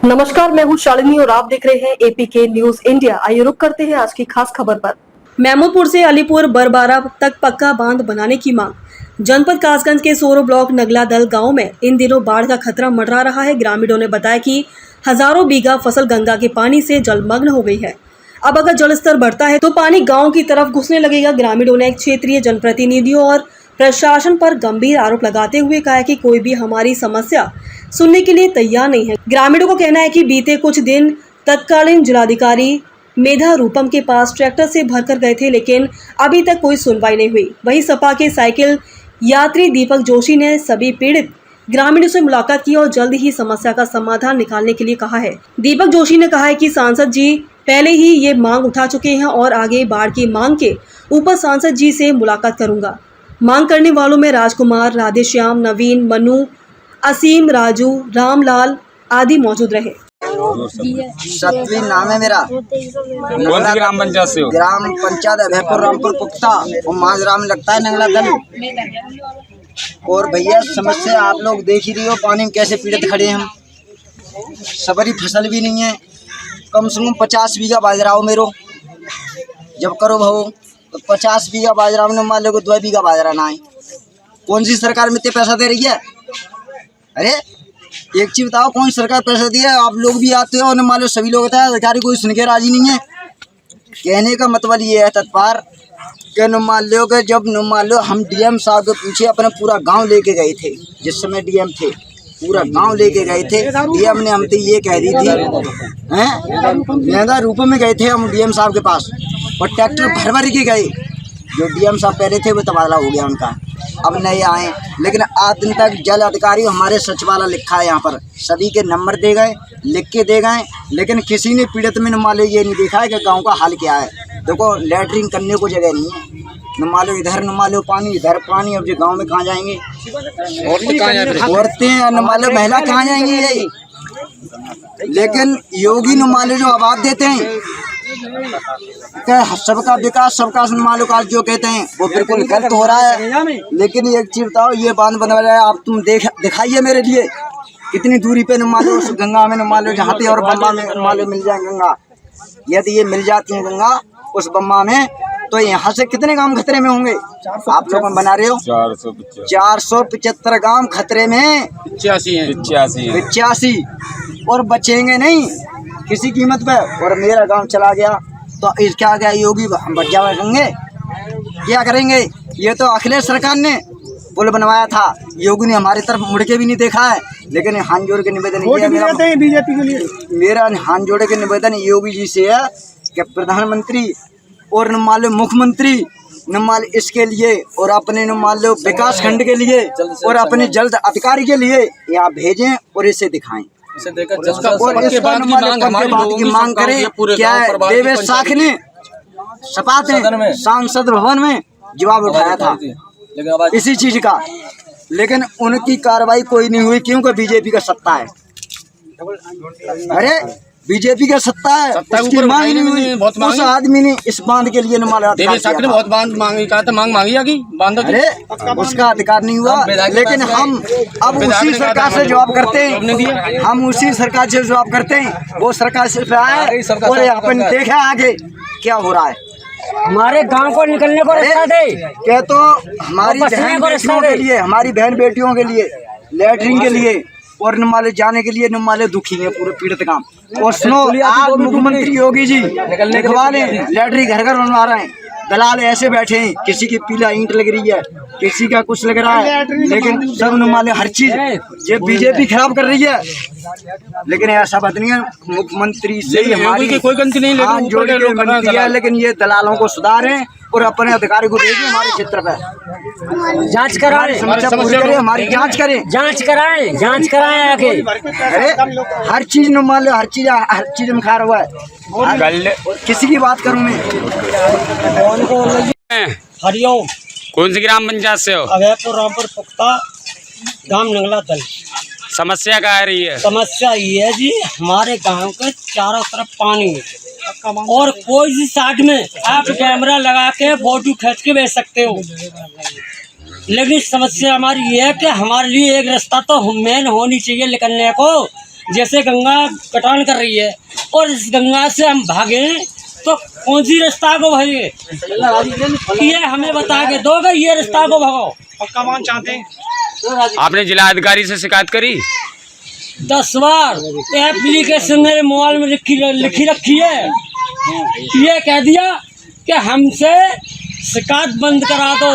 नमस्कार, मैं हूँ शालिनी और आप देख रहे हैं एपीके न्यूज इंडिया। आइए रुक करते हैं आज की खास खबर पर। मैमोपुर से अलीपुर बरबारा तक पक्का बांध बनाने की मांग। जनपद कासगंज के सोरो ब्लॉक नगला दल गांव में इन दिनों बाढ़ का खतरा मंडरा रहा है। ग्रामीणों ने बताया कि हजारों बीघा फसल गंगा के पानी से जलमग्न हो गई है। अब अगर जलस्तर बढ़ता है तो पानी गाँव की तरफ घुसने लगेगा। ग्रामीणों ने क्षेत्रीय जनप्रतिनिधियों और प्रशासन पर गंभीर आरोप लगाते हुए कहा है कि कोई भी हमारी समस्या सुनने के लिए तैयार नहीं है। ग्रामीणों को कहना है कि बीते कुछ दिन तत्कालीन जिलाधिकारी मेधा रूपम के पास ट्रैक्टर से भरकर गए थे, लेकिन अभी तक कोई सुनवाई नहीं हुई। वहीं सपा के साइकिल यात्री दीपक जोशी ने सभी पीड़ित ग्रामीणों से मुलाकात की और जल्द ही समस्या का समाधान निकालने के लिए कहा है। दीपक जोशी ने कहा है कि सांसद जी पहले ही ये मांग उठा चुके हैं और आगे बाढ़ की मांग के ऊपर सांसद जी से मुलाकात करूंगा। मांग करने वालों में राजकुमार, राधेश्याम, नवीन, मनु, असीम, राजू, रामलाल आदि मौजूद रहे। सतवी नाम है मेरा। कौन सी ग्राम पंचायत से हो? ग्राम पंचायत अभयपुर रामपुर पुख्ता और माजरा में लगता है नंगला दल। और भैया समस्या आप लोग देख ही रही हो, पानी में कैसे पीड़ित खड़े हैं हम। सबरी फसल भी नहीं है, कम से कम 50 बीघा बाजरा हो मेरो। जब करो भाव तो 50 बीघा बाजरा में मान लो 2 बीघा बाजरा ना है। कौन सी सरकार में इतने पैसा दे रही है? अरे एक चीज बताओ, कौन सरकार पैसा दी है? आप लोग भी आते हो और मान लो सभी लोग बताए, अधिकारी कोई सुन के राजी नहीं है। कहने का मतलब ये है तत्पर कि मान लो कि जब मान लो हम डीएम साहब के पीछे अपना पूरा गांव लेके गए थे, जिस समय डीएम थे पूरा गांव लेके गए थे। डीएम ने हमसे ये कह दी थी, हैं मेधा रूप में गए थे हम डीएम साहब के पास और ट्रैक्टर भर भर के गए। जो डीएम साहब पहले थे वो तबादला हो गया उनका, अब नए आए। लेकिन आज दिन तक जल अधिकारी हमारे सचिवालय लिखा है, यहाँ पर सभी के नंबर दे गए, लिख के दे गए, लेकिन किसी ने पीड़ित में मान लो ये नहीं देखा है कि गांव का हाल क्या है। देखो लैटरिन करने को जगह नहीं है, न मान लो इधर न मान लो पानी, इधर पानी। अब जो गांव में कहाँ जाएंगे औरतें, न मान लो महिला कहाँ जाएंगी यही। लेकिन योगी न मान लो जो आवाज देते हैं सबका विकास सबका सम्मान का जो कहते हैं वो बिल्कुल गलत हो रहा है। लेकिन एक चीज बताओ, ये बांध बना रहा है, आप तुम दिखाइए मेरे लिए कितनी दूरी पे न मान लो उस गंगा में न मान लो जहाँ पे और बम्बा में मान लो मिल जाए गंगा। यदि ये मिल जाती है गंगा उस बम्बा में तो यहाँ से कितने गांव खतरे में होंगे? आप लोग बना रहे हो 475 गांव खतरे में, 85 और बचेंगे नहीं किसी कीमत पे। और मेरा गांव चला गया तो क्या गया योगी बच जाएंगे, क्या करेंगे? ये तो अखिलेश सरकार ने पुल बनवाया था, योगी ने हमारी तरफ मुड़ के भी नहीं देखा है। लेकिन हाथ जोड़ के निवेदन बीजेपी के लिए मेरा हाथ जोड़ के निवेदन योगी जी से है कि प्रधानमंत्री और न मान लो मुख्यमंत्री न मान इसके लिए और अपने न मान लो विकास खंड के लिए और अपने जल्द अधिकारी के लिए यहाँ भेजें और इसे दिखाएं। और इस बात की मांग करें। क्या देवेश साख ने सपा ने सांसद भवन में जवाब उठाया था इसी चीज का, लेकिन उनकी कार्रवाई कोई नहीं हुई क्योंकि बीजेपी का सत्ता है। अरे बीजेपी का सत्ता है, उसकी मांग नहीं हुई। उस आदमी ने इस बांध के लिए बहुत बांध मांगी, कहा था मांग मांगी आगे बांध। अरे उसका अधिकार नहीं हुआ। लेकिन हम अब उसी सरकार से जवाब करते हैं, हम उसी सरकार से जवाब करते हैं। वो सरकार से आए और अपन देखा आगे क्या हो रहा है। हमारे गांव को निकलने को रास्ता दे, क्या तो हमारी बहन बेटियों के लिए, हमारी बहन बेटियों के लिए लैटरिन के लिए और नमाले जाने के लिए नमाले दुखी है पूरे पीड़ित काम। और सुनो, आप मुख्यमंत्री योगी जी लिखवा लें, लैटरिन घर घर बनवा रहे हैं। दलाल ऐसे बैठे हैं, किसी की पीला ईंट लग रही है, किसी का कुछ लग रहा है, लेकिन सब नमाले हर चीज ये बीजेपी खराब कर रही है। लेकिन ऐसा बात नहीं है, मुख्यमंत्री से हमारी कोई गलती नहीं, लेकिन ये दलालों को सुधारें और अपने अधिकारी को भेजें हमारे क्षेत्र पे। जांच कराएं, हमारी जांच कराएं आके। अरे हर चीज न मान लो, हर चीज में खा हुआ है। किसी की बात करूं मैं? हरिओम। कौन सी ग्राम पंचायत से हो? अभयपुर रामपुर पुख्ता गांव नंगला दल। समस्या क्या आ रही है? समस्या ये है जी, हमारे गांव के चारों तरफ पानी है और कोई सी साइड में आप कैमरा लगा के फोटो खींच के भेज सकते हो। लेकिन समस्या हमारी ये है कि हमारे लिए एक रास्ता तो मेन होनी चाहिए निकलने को, जैसे गंगा कटान कर रही है और इस गंगा से हम भागे तो कौन सी रास्ता को भागे, ये हमें बता के दो कि ये रास्ता को भगाओ। पक्का बांध चाहते हैं। आपने जिला अधिकारी से शिकायत करी? 10 बार एप्लीकेशन मेरे मोबाइल में लिखी रखी है। ये कह दिया कि हमसे शिकायत बंद करा दो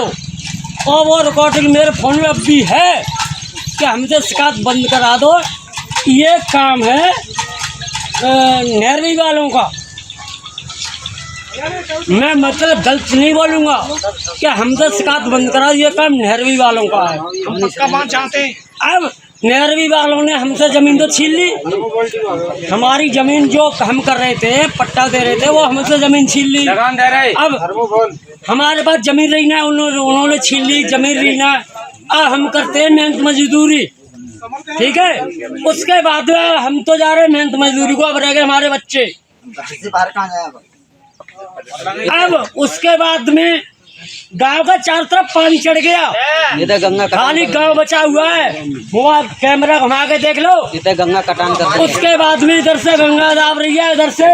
और वो रिकॉर्डिंग मेरे फ़ोन में अब भी है कि हमसे शिकायत बंद करा दो। ये काम है नहरवी वालों का। मैं मतलब गलत नहीं बोलूँगा कि हमसे शिकायत बंद करा, ये काम नहरवी वालों का है। हम पक्का बांध चाहते हैं। अब नहरवी वालों ने हमसे ज़मीन तो छीन ली, हमारी ज़मीन जो हम कर रहे थे, पट्टा दे रहे थे, वो हमसे ज़मीन छीन ली। अब हमारे पास ज़मीन रही ना, उन्होंने छीन ली ज़मीन रही ना। अब हम करते हैं मेहनत मजदूरी, ठीक है। उसके बाद हम तो जा रहे हैं मेहनत मजदूरी को, अब रह गए हमारे बच्चे। अब उसके बाद में गांव का चारों तरफ पानी चढ़ गया, ये तो गंगा खाली गांव बचा हुआ है। वो आप कैमरा घुमा के देख लो, ये तो गंगा कटान कर रही है। उसके बाद में इधर से गंगा दाब रही है, इधर से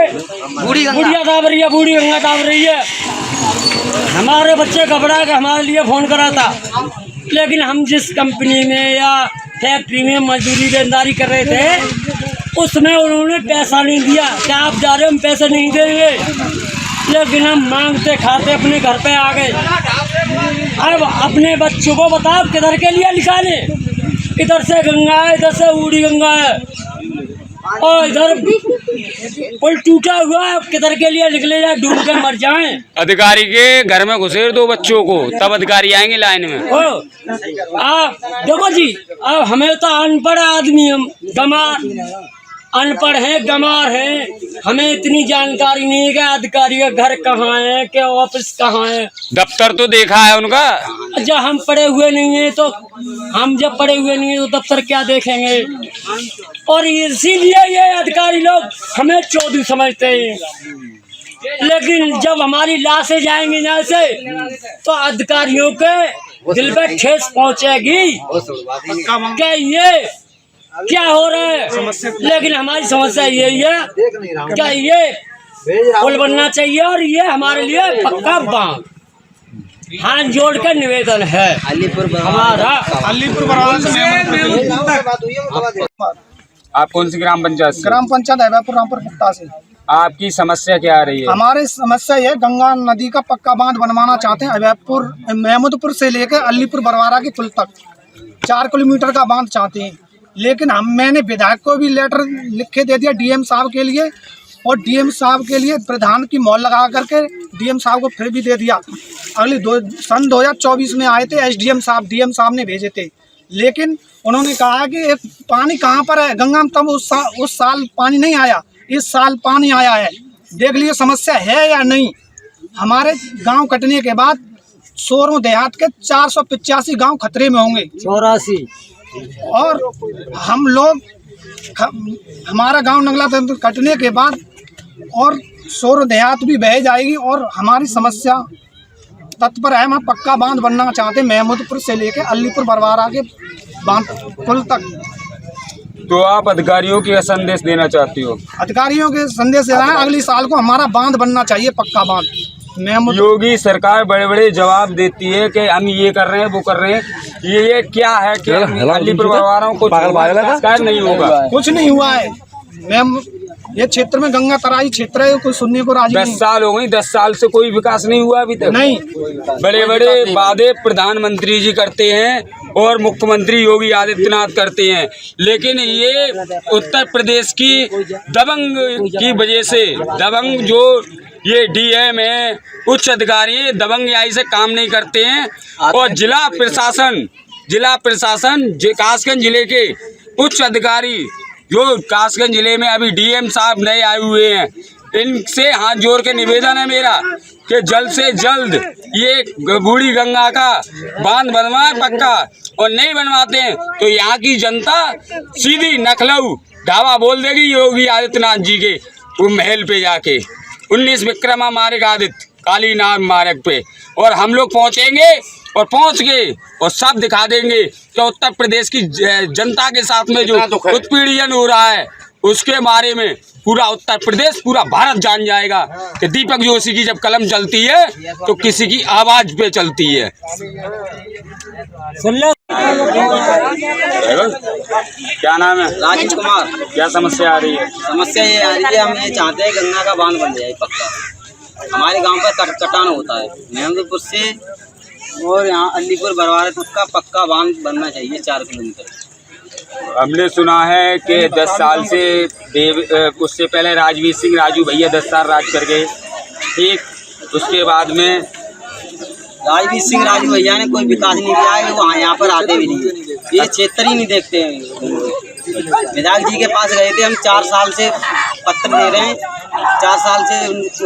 बुढ़िया दाब रही है, बूढ़ी गंगा दाब रही है। हमारे बच्चे घबरा के हमारे लिए फ़ोन करा था, लेकिन हम जिस कंपनी में या फैक्ट्री में मजदूरी देनदारी कर रहे थे उसमें उन्होंने पैसा नहीं दिया। क्या आप जा रहे हो, हम पैसे नहीं देंगे, लेकिन हम मांगते खाते अपने घर पे आ गए। अब अपने बच्चों को बताओ किधर के लिए निकाले, इधर से गंगा है, इधर से बूढ़ी गंगा है और इधर पुल टूटा हुआ है, किधर के लिए निकले जाए, डूब के मर जाएं। अधिकारी के घर में घुसेड़ दो बच्चों को, तब अधिकारी आएंगे लाइन में। आप देखो जी, अब हमें तो अनपढ़ आदमी, हम गंवार अनपढ़ हैं, गंवार हैं, हमें इतनी जानकारी नहीं है कि अधिकारी का घर कहाँ है, कि ऑफिस कहाँ है। दफ्तर तो देखा है उनका। जब हम पढ़े हुए नहीं है तो जब पढ़े हुए नहीं है तो दफ्तर क्या देखेंगे। और इसीलिए ये अधिकारी लोग हमें चौधरी समझते हैं, लेकिन जब हमारी लाशें जाएंगी यहाँ से तो अधिकारियों के दिल पे ठेस पहुँचेगी क्या ये क्या हो रहा है। लेकिन हमारी समस्या यही है क्या ये पुल बनना चाहिए और ये हमारे लिए पक्का बांध। हाथ जोड़ कर निवेदन है हमारा। अलीपुर बरवाला से आप कौन सी ग्राम पंचायत से? ग्राम पंचायत अभयपुर रामपुर पुख्ता से। आपकी समस्या क्या आ रही है? हमारी समस्या ये गंगा नदी का पक्का बांध बनवाना चाहते हैं। अभयपुर महमूदपुर से लेकर अलीपुर बरवारा के पुल तक 4 किलोमीटर का बांध चाहते हैं। लेकिन मैंने विधायक को भी लेटर लिख के दे दिया डीएम साहब के लिए, और डीएम साहब के लिए प्रधान की मोहर लगा करके डीएम साहब को फिर भी दे दिया। अगले सन 2024 में आए थे एसडीएम साहब, डीएम साहब ने भेजे थे, लेकिन उन्होंने कहा कि पानी कहाँ पर है गंगा में, तब उस साल पानी नहीं आया, इस साल पानी आया है। देख लीजिए समस्या है या नहीं। हमारे गांव कटने के बाद सोरों देहात के 485 गांव खतरे में होंगे, 84, और हम लोग हमारा गांव नगला तंत्र कटने के बाद और सोर देहात भी बह जाएगी, और हमारी समस्या तत्पर है। हम पक्का बांध बनना चाहते हैं महमूदपुर से लेकर अलीपुर बरवारा के बांध पुल तक। तो आप अधिकारियों को संदेश देना चाहते हो? अधिकारियों के संदेश देना है अगले साल को हमारा बांध बनना चाहिए, पक्का बांध। योगी सरकार बड़े बड़े जवाब देती है कि हम ये कर रहे हैं वो कर रहे हैं, ये क्या है कि अलीपुर बरवारों को नहीं होगा, कुछ नहीं हुआ है। मैम ये क्षेत्र में गंगा तराई क्षेत्र है, कोई सुनने को राजी 10 साल हो गई, 10 साल से कोई विकास नहीं हुआ अभी तक। नहीं, बड़े बड़े वादे प्रधानमंत्री जी करते हैं और मुख्यमंत्री योगी आदित्यनाथ करते हैं, लेकिन ये उत्तर प्रदेश की दबंग की वजह से, दबंग जो ये डीएम है, उच्च अधिकारी दबंगई से काम नहीं करते हैं। और जिला प्रशासन कासगंज जिले के उच्च अधिकारी जो कासगंज जिले में अभी डीएम साहब नए आए हुए हैं, इनसे हाथ जोड़ के निवेदन है मेरा कि जल्द से जल्द ये बूढ़ी गंगा का बांध बनवाए पक्का, और नहीं बनवाते हैं तो यहाँ की जनता सीधी नखलऊ ढाबा बोल देगी योगी आदित्यनाथ जी के वो महल पे जाके 19 विक्रमा मार्ग आदित्य काली नाग मार्ग पे, और हम लोग पहुँचेंगे और पहुंच के और सब दिखा देंगे कि उत्तर प्रदेश की जनता के साथ में जो उत्पीड़न हो रहा है उसके बारे में पूरा उत्तर प्रदेश, पूरा भारत जान जाएगा कि दीपक जोशी की जब कलम चलती है तो किसी की आवाज पे चलती है। क्या नाम है? राजेश कुमार। क्या समस्या आ रही है? समस्या ये आ रही है, हम ये चाहते हैं गंगा का बांध बन जाए पक्का। हमारे गांव पर कटान होता है मेहमदपुर से और यहाँ अलीपुर बरवारा तक का पक्का बांध बनना चाहिए 4 किलोमीटर। हमने सुना है कि 10 साल से उससे पहले राजवीर सिंह राजू भैया 10 साल राज कर गए, ठीक। उसके बाद में राजवीर सिंह राजू भैया ने कोई विकास नहीं किया है, वो यहाँ पर आते भी नहीं, ये क्षेत्र ही नहीं देखते हैं। विधायक जी के पास गए थे हम, 4 साल से पत्र दे रहे हैं, 4 साल से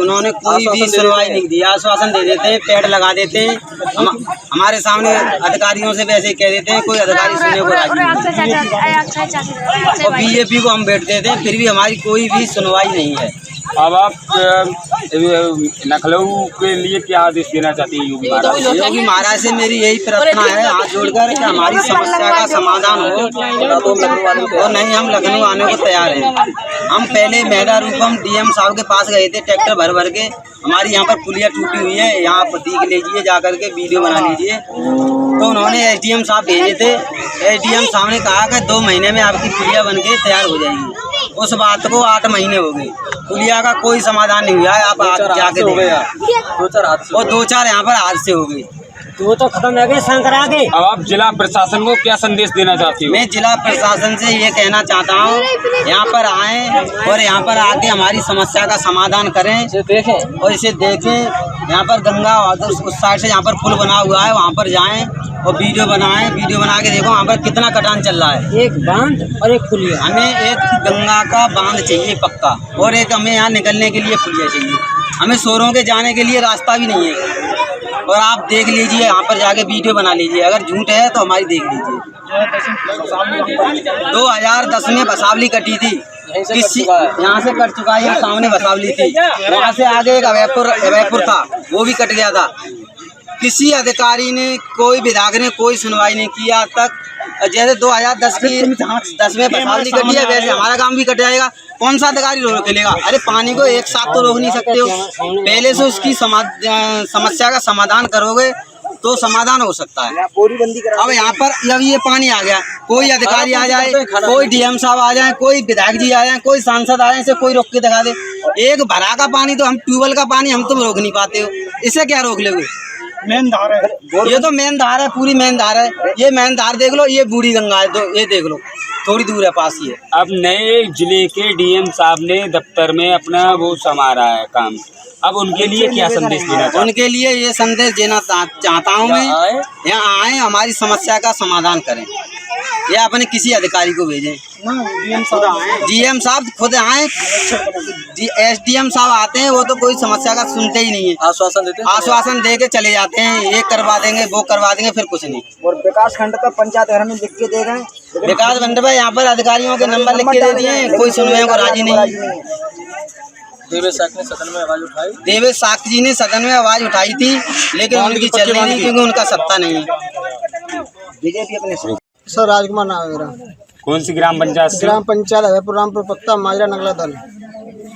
उन्होंने कोई भी सुनवाई नहीं दी। आश्वासन दे देते हैं, पेड़ लगा देते हैं, हमारे सामने अधिकारियों से वैसे कह देते हैं, कोई अधिकारी सुनने को राजी नहीं। और बीजेपी को हम वोट देते हैं, फिर भी हमारी कोई भी सुनवाई नहीं है। अब आप लखनऊ के लिए क्या आदेश देना चाहती है योगी महाराज? योगी महाराज से मेरी यही प्रार्थना है हाथ जोड़कर कि हमारी समस्या का समाधान हो, और नहीं हम लखनऊ आने को तैयार हैं। हम पहले मेहरा रूपम डीएम साहब के पास गए थे, ट्रैक्टर भर भर के। हमारी यहाँ पर पुलिया टूटी हुई है, यहाँ पर देख लीजिए, जा करके वीडियो बना लीजिए। तो उन्होंने एसडीएम साहब भेजे थे, एसडीएम साहब ने कहा कि 2 महीने में आपकी पुलिया बन के तैयार हो जाएगी। उस बात को 8 महीने हो गए, पुलिया का कोई समाधान नहीं हुआ है। आप जाके और 2-4 यहाँ पर हादसे हो गए, तो वो तो खत्म हो गए शंकरा के। अब आप जिला प्रशासन को क्या संदेश देना चाहती हो? मैं जिला प्रशासन से ये कहना चाहता हूँ, यहाँ पर आएँ और यहाँ पर आके हमारी समस्या का समाधान करें और इसे देखें। यहाँ पर गंगा उस साइड से यहाँ पर पुल बना हुआ है, वहाँ पर जाएं और वीडियो बनाएं, वीडियो बना के देखो वहाँ पर कितना कटान चल रहा है। एक बांध और एक पुलिया। हमें एक गंगा का बांध चाहिए पक्का, और एक हमें यहाँ निकलने के लिए पुलिया चाहिए। हमें शोरों के जाने के लिए रास्ता भी नहीं है। और आप देख लीजिए, यहाँ पर जाके वीडियो बना लीजिए, अगर झूठ है तो हमारी देख लीजिए। 2010 में बसावली कटी थी, किसी यहाँ से कट चुका है, यहाँ सामने बसावली थी, वहाँ से आगे एक अभयपुर था, वो भी कट गया था। किसी अधिकारी ने, कोई विधायक ने कोई सुनवाई नहीं किया आज तक। जैसे 2010 में बसावली कटी है, वैसे हमारा काम भी कट जाएगा। कौन सा अधिकारी रोक लेगा? अरे पानी को एक साथ तो रोक नहीं सकते हो, पहले से उसकी समस्या का समाधान करोगे तो समाधान हो सकता है। अब यहाँ पर जब ये पानी आ गया, कोई अधिकारी आ जाए, कोई डीएम साहब आ जाए, कोई विधायक जी आ जाए, कोई सांसद आ जाए, इसे कोई रोक के दिखा दे। एक भरा का पानी तो हम ट्यूबवेल का पानी हम तुम रोक नहीं पाते हो, इसे क्या रोक लोगे? मेन धार है ये, तो मेन धार है, पूरी मेन धार है। ये मेन धार देख लो, ये बूढ़ी गंगा है, तो ये देख लो, थोड़ी दूर है पास ही है। अब नए जिले के डीएम साहब ने दफ्तर में अपना वो संभाला है काम, अब उनके लिए क्या संदेश देना चाहते? उनके लिए ये संदेश देना चाहता हूँ मैं, यहाँ आए, हमारी समस्या का समाधान करें, या अपने किसी अधिकारी को भेजें। डीएम साहब खुद आए, एसडीएम साहब आते हैं, वो तो कोई समस्या का सुनते ही नहीं है, आश्वासन दे के चले जाते हैं, ये करवा देंगे, वो करवा देंगे, फिर कुछ नहीं। और विकास खंड का पंचायत घर में लिख के दे गए, विकास खंड पे यहाँ पर अधिकारियों के नंबर लिख के दे दिए, कोई सुनने को राजी नहीं। देवेश साक्ष जी ने सदन में आवाज उठाई थी, लेकिन उनकी चल रही थी क्योंकि उनका सत्ता नहीं है। बीजेपी अपने सर राजकुमार नाम है मेरा। कौन सी ग्राम पंचायत से? ग्राम पंचायत अभयपुर रामपुर पत्ता माजरा नगला दल।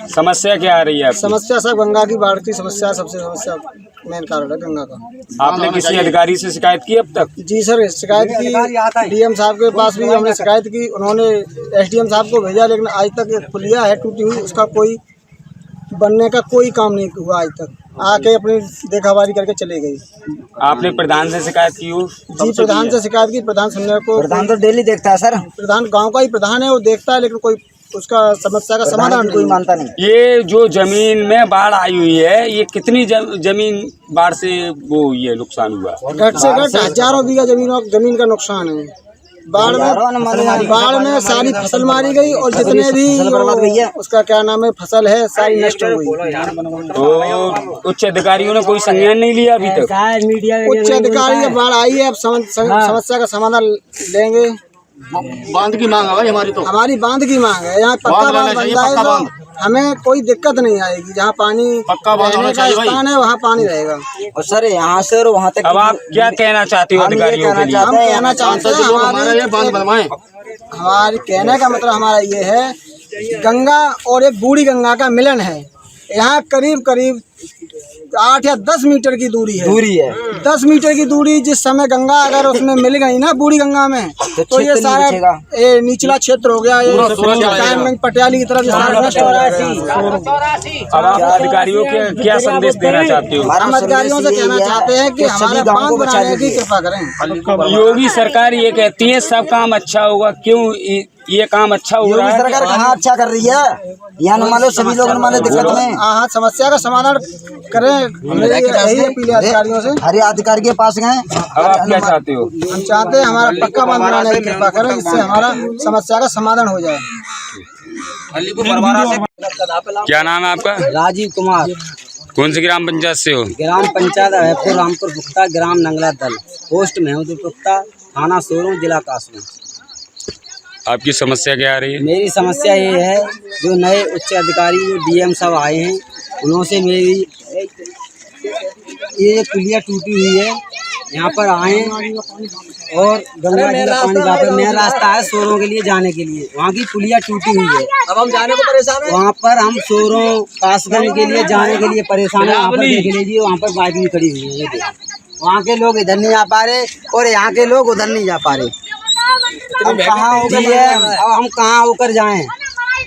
समस्या क्या आ रही है? समस्या सब गंगा की बाढ़ की समस्या, सबसे समस्या मेन कारण है गंगा का। आपने किसी अधिकारी से शिकायत की अब तक? जी सर, शिकायत की, डीएम साहब के पास भी हमने शिकायत की, उन्होंने एसडीएम साहब को भेजा, लेकिन आज तक एक पुलिया है टूटी हुई, उसका कोई बनने का कोई काम नहीं हुआ आज तक। आके अपनी देखावारी करके चले गई। आपने प्रधान से शिकायत की हो? जी प्रधान से शिकायत की, प्रधान सुनने को, प्रधान तो डेली देखता है सर, प्रधान गांव का ही प्रधान है, वो देखता है, लेकिन कोई उसका समस्या का समाधान कोई मानता नहीं। ये जो जमीन में बाढ़ आई हुई है, ये कितनी जमीन बाढ़ से वो हुई है, नुकसान हुआ? घट से घट हजारों बीघा जमीन का नुकसान है। बाढ़ में सारी फसल मारी गई, और जितने भी उसका क्या नाम है फसल है, सारी नष्ट हो गई। तो उच्च अधिकारियों ने कोई संज्ञान नहीं लिया अभी तक? उच्च अधिकारी बाढ़ आई है, अब समस्या का समाधान लेंगे। बांध की मांग है भाई हमारी, तो हमारी बांध की मांग है, यहाँ पक्का बांध बनता है तो हमें कोई दिक्कत नहीं आएगी। जहाँ पानी रहने का स्थान है वहाँ पानी रहेगा। और सर यहाँ से और वहाँ तक अब आप क्या कहना चाहते हो हम ये अधिकारियों के कहना लिए? हम कहना चाहते हैं हमारे कहने का मतलब हमारा ये है कि गंगा और एक बूढ़ी गंगा का मिलन है। यहाँ करीब करीब 8 या 10 मीटर की दूरी है। 10 मीटर की दूरी जिस समय गंगा अगर उसमें मिल गई ना बूढ़ी गंगा में तो ये सारा ये निचला क्षेत्र हो गया, ये कायमगंज पटियाली की तरफ सारा नष्ट हो जाएगा। अब आप अधिकारियों के क्या संदेश देना चाहते हो? हम अधिकारियों से कहना चाहते हैं कि हमारे बांध बनाने की कृपा करें। योगी सरकार ये कहती है सब काम अच्छा होगा, क्यों ये काम अच्छा हो रहा है? सरकार कहाँ अच्छा कर रही है? यहाँ न मान लो सभी लोग न मान लो दिक्कत में। हाँ, समस्या का समाधान करें। यही अपील है अधिकारियों से। हर अधिकारी के पास गए। अब आप क्या चाहते हो? हम चाहते हैं हमारा पक्का बांध बनाने की कृपा करें, जिससे हमारा समस्या का समाधान हो जाए। क्या नाम है आपका? राजीव कुमार, कौन सी ग्राम पंचायत से हो? ग्राम पंचायत अभयपुर रामपुर पुख्ता, ग्राम नंगला दल, पोस्ट महमूदपुर पुख्ता, थाना सोरू, जिला कासगंज। आपकी समस्या क्या आ रही है? मेरी समस्या ये है, जो नए उच्च अधिकारी जो डीएम साहब आए हैं, उन्हों से मेरी ये पुलिया टूटी हुई है, यहाँ पर आए और गंगा जी का पानी जहाँ पर मेन रास्ता है सोरों के लिए जाने के लिए, वहाँ की पुलिया टूटी हुई है। अब हम जाने को परेशान हैं। वहाँ पर हम सोरों कासगंज के लिए जाने के लिए परेशान है। वहाँ पर देख लीजिए, वहाँ पर बाइक भी खड़ी हुई है, ये देखिए। वहाँ के लोग इधर नहीं जा पा रहे और यहाँ के लोग उधर नहीं जा पा रहे। अब कहाँ होकर अब हम कहाँ होकर जाएं?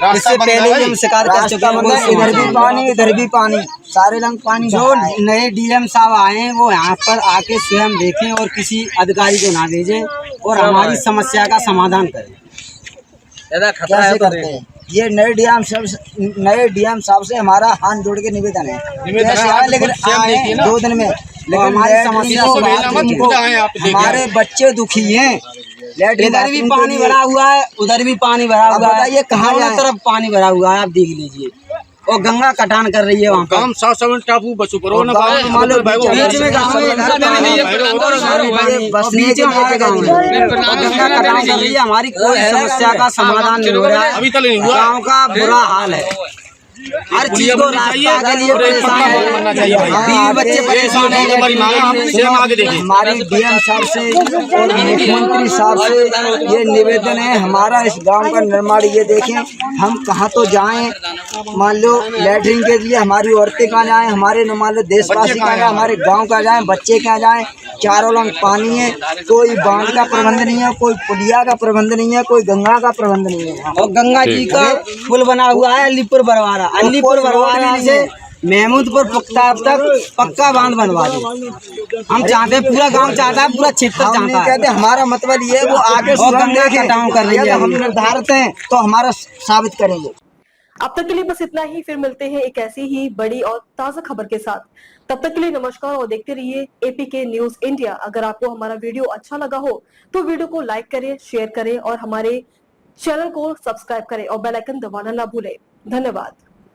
इससे पहले भी हम शिकार कर चुके हैं। इधर भी पानी, इधर भी पानी, सारे रंग पानी। जो नए डीएम साहब आए हैं वो यहाँ पर आके स्वयं देखें और किसी अधिकारी को ना भेजें और हमारी समस्या का समाधान करें। कैसे करते हैं? ये नए डीएम साहब से हमारा हाथ जोड़ के निवेदन है। कैसे आए? लेकिन आए 2 दिन में, लेकिन हमारी समस्या हमारे बच्चे दुखी हैं। इधर भी पानी भरा हुआ है, उधर भी पानी भरा हुआ है। बताइए कहाँ दोनों तरफ पानी भरा हुआ है, आप देख लीजिए। और गंगा कटान कर रही है वहाँ पर। बीच में हमारा गाँव है, गंगा कटान कर रही है। हमारी कोई समस्या का समाधान नहीं हो रहा है। गाँव का बुरा हाल है, हर चीज को रास्ता के लिए परेशान है। बीवी बच्चे परेशान है। हमारी डीएम साहब से और मुख्यमंत्री साहब से ये निवेदन है, हमारा इस गांव का निर्माण ये देखें। हम कहाँ तो जाएं, मान लो लैटरिन के लिए हमारी औरतें कहाँ जाएं, हमारे न मान लो देशवासी कहाँ जाएं, हमारे गांव का जाएं, बच्चे कहाँ जाएं। चारों लंग पानी है, कोई बांध का प्रबंध नहीं है, कोई पुलिया का प्रबंध नहीं है, कोई गंगा का प्रबंध नहीं है। और गंगा जी का पुल बना हुआ है अलीपुर बरवारा, अलीपुर बरवारा से महमूदपुर पुख्ता तक पक्का बांध बनवा दे। हम चाहते हैं, पूरा गांव चाहता है, पूरा क्षेत्र चाहता है। कहते हमारा मतलब ये है, वो आगे गंगा कटाव कर रही है। हम निर्धारित हैं तो हमारा साबित करेंगे। अब तक के लिए बस इतना ही। फिर मिलते हैं एक ऐसी ही बड़ी और ताजा खबर के साथ। तब तक के लिए नमस्कार और देखते रहिए एपीके न्यूज इंडिया। अगर आपको हमारा वीडियो अच्छा लगा हो तो वीडियो को लाइक करें, शेयर करें और हमारे चैनल को सब्सक्राइब करें और बेल आइकन दबाना ना भूलें। धन्यवाद।